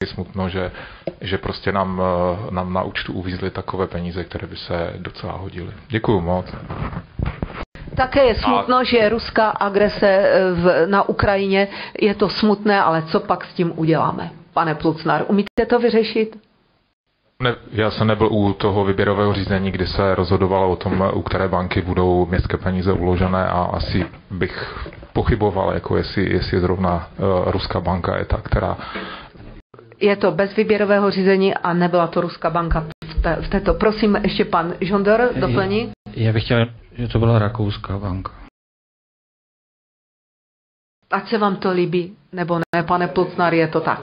smutno, že prostě nám na účtu uvízly takové peníze, které by se docela hodily. Děkuju moc. Také je smutno, že ruská agrese na Ukrajině, je to smutné, ale co pak s tím uděláme? Pane Plucnar, umíte to vyřešit? Já jsem nebyl u toho výběrového řízení, kdy se rozhodovalo o tom, u které banky budou městské peníze uložené a asi bych pochyboval, jako jestli zrovna ruská banka je ta, která... Je to bez výběrového řízení a nebyla to ruská banka v této. Prosím, ještě pan Žondor doplní. Já bych chtěl, že to byla rakouská banka. Ať se vám to líbí, nebo ne, pane Plucnar, je to tak.